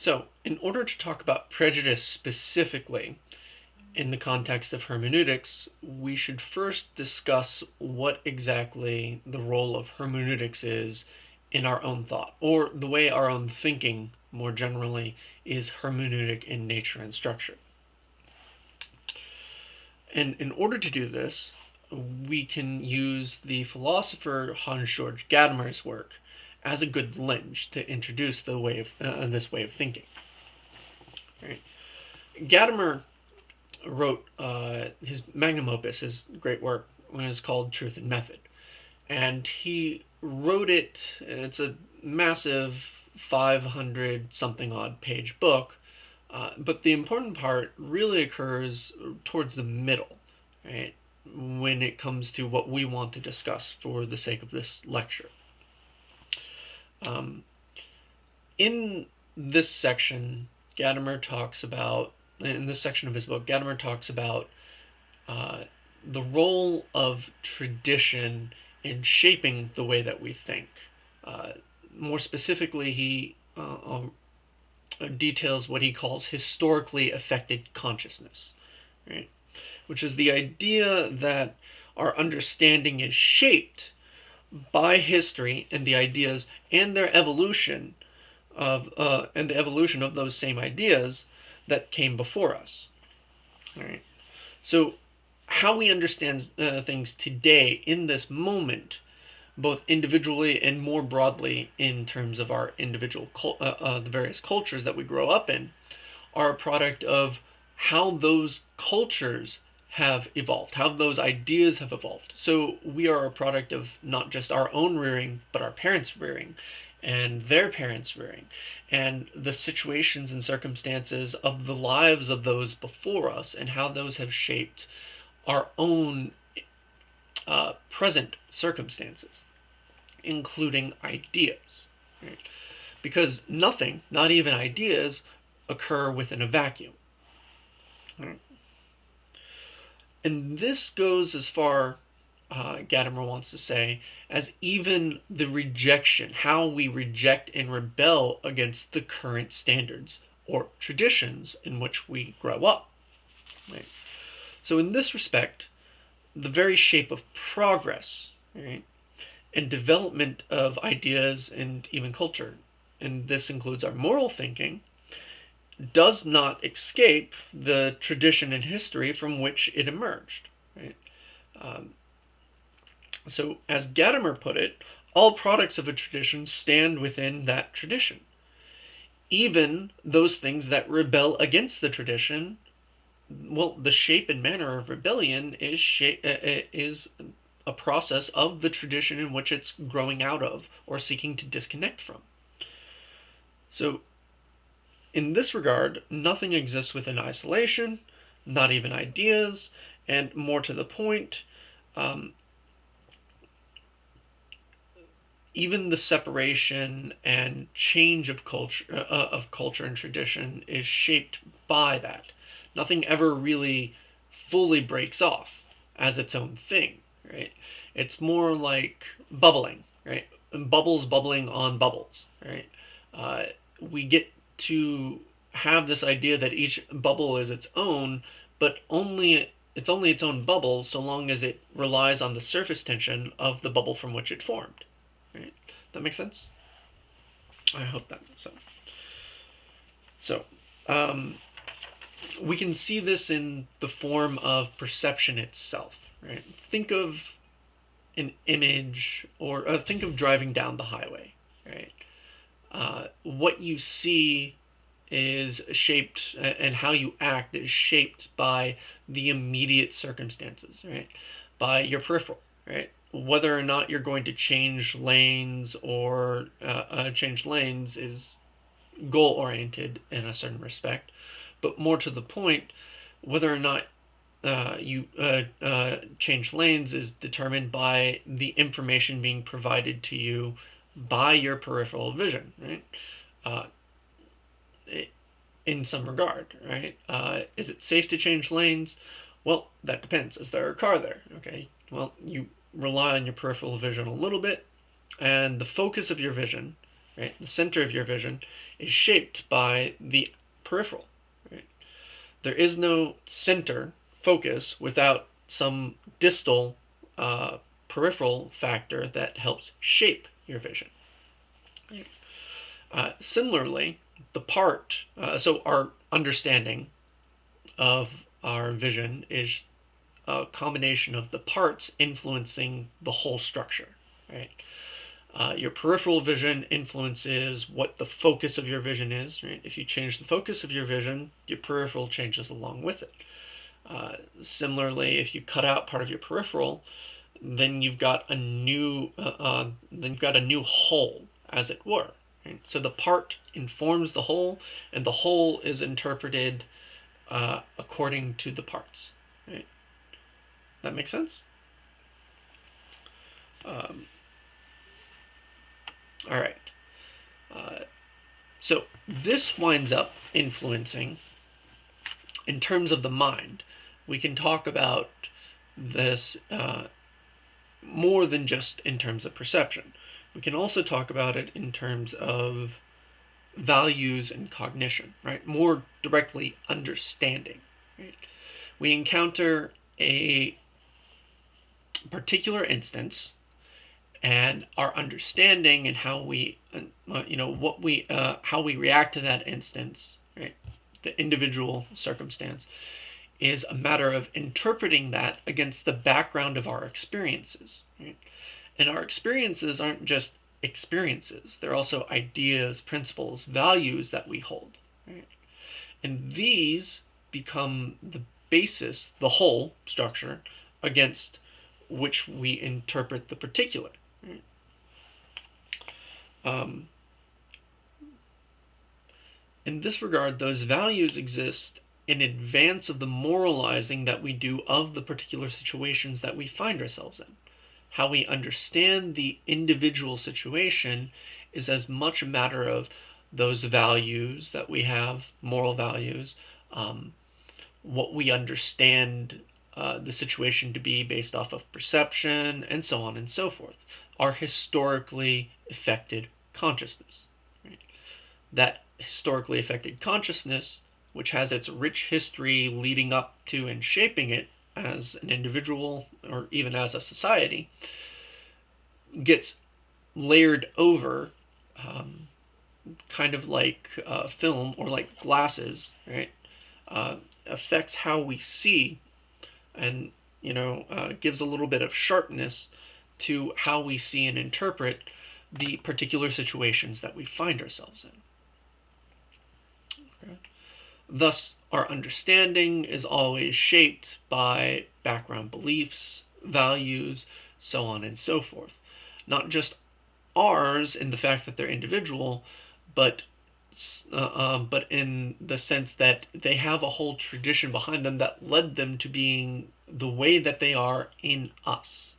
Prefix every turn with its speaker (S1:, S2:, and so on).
S1: So, in order to talk about prejudice specifically in the context of hermeneutics, we should first discuss what exactly the role of hermeneutics is in our own thought, or the way our own thinking, more generally, is hermeneutic in nature and structure. And in order to do this, we can use the philosopher Hans-Georg Gadamer's work as a good lens to introduce this way of thinking. Right? Gadamer wrote his magnum opus, his great work, when it's called Truth and Method. And he wrote it, it's a massive 500 something odd page book, but the important part really occurs towards the middle, right? When it comes to what we want to discuss for the sake of this lecture. Um, in this section, Gadamer talks about, in this section of his book, Gadamer talks about the role of tradition in shaping the way that we think. Uh, More specifically, he details what he calls historically affected consciousness, right? Which is the idea that our understanding is shaped by history and the ideas and their evolution and the evolution of those same ideas that came before us. All right. So, how we understand things today in this moment, both individually and more broadly in terms of our individual the various cultures that we grow up in, are a product of how those cultures have evolved, how those ideas have evolved. So we are a product of not just our own rearing, but our parents' rearing and their parents' rearing, and the situations and circumstances of the lives of those before us, and how those have shaped our own present circumstances, including ideas. Right? Because nothing, not even ideas, occur within a vacuum. Right? And this goes as far, Gadamer wants to say, as even the rejection, how we reject and rebel against the current standards or traditions in which we grow up. Right? So, in this respect, the very shape of progress, right, and development of ideas and even culture, and this includes our moral thinking, does not escape the tradition and history from which it emerged. Right? Um, so, as Gadamer put it, all products of a tradition stand within that tradition. Even those things that rebel against the tradition, well, the shape and manner of rebellion is a process of the tradition in which it's growing out of or seeking to disconnect from. So, in this regard, nothing exists within isolation, not even ideas, and more to the point, um, even the separation and change of culture and tradition is shaped by that. Nothing ever really fully breaks off as its own thing, right? It's more like bubbling, right? Bubbles bubbling on bubbles, right? We get to have this idea that each bubble is its own, but it's only its own bubble so long as it relies on the surface tension of the bubble from which it formed. Right? That makes sense? I hope that makes sense. So, um, we can see this in the form of perception itself. Right? Think of an image, or think of driving down the highway. Right? What you see is shaped, and how you act is shaped by the immediate circumstances, right? By your peripheral, right? Whether or not you're going to change lanes or change lanes is goal oriented in a certain respect, but more to the point, whether or not you change lanes is determined by the information being provided to you by your peripheral vision, right? Uh, in some regard, right? Is it safe to change lanes? Well, that depends. Is there a car there? Okay. Well, you rely on your peripheral vision a little bit, and the focus of your vision right? The center of your vision is shaped by the peripheral, right? There is no center focus without some distal peripheral factor that helps shape your vision. Similarly, so our understanding of our vision is a combination of the parts influencing the whole structure, right? Your peripheral vision influences what the focus of your vision is, right? If you change the focus of your vision, your peripheral changes along with it. Similarly, if you cut out part of your peripheral, then you've got a new whole, as it were. Right? So the part informs the whole, and the whole is interpreted according to the parts. Right? That makes sense. All right. So this winds up influencing, in terms of the mind, we can talk about this more than just in terms of perception. We can also talk about it in terms of values and cognition, right? More directly, understanding, right? We encounter a particular instance, and our understanding and how we, how we react to that instance, right? The individual circumstance is a matter of interpreting that against the background of our experiences, right? And our experiences aren't just experiences, they're also ideas, principles, values that we hold, right? And these become the basis, the whole structure, against which we interpret the particular. Right? In this regard, those values exist in advance of the moralizing that we do of the particular situations that we find ourselves in. How we understand the individual situation is as much a matter of those values that we have, moral values, what we understand the situation to be based off of perception, and so on and so forth. Our historically affected consciousness. Right? That historically affected consciousness, which has its rich history leading up to and shaping it as an individual or even as a society, gets layered over, kind of like film or like glasses, right? Affects how we see, and gives a little bit of sharpness to how we see and interpret the particular situations that we find ourselves in. Okay. Thus, our understanding is always shaped by background beliefs, values, so on and so forth. Not just ours in the fact that they're individual, but in the sense that they have a whole tradition behind them that led them to being the way that they are in us.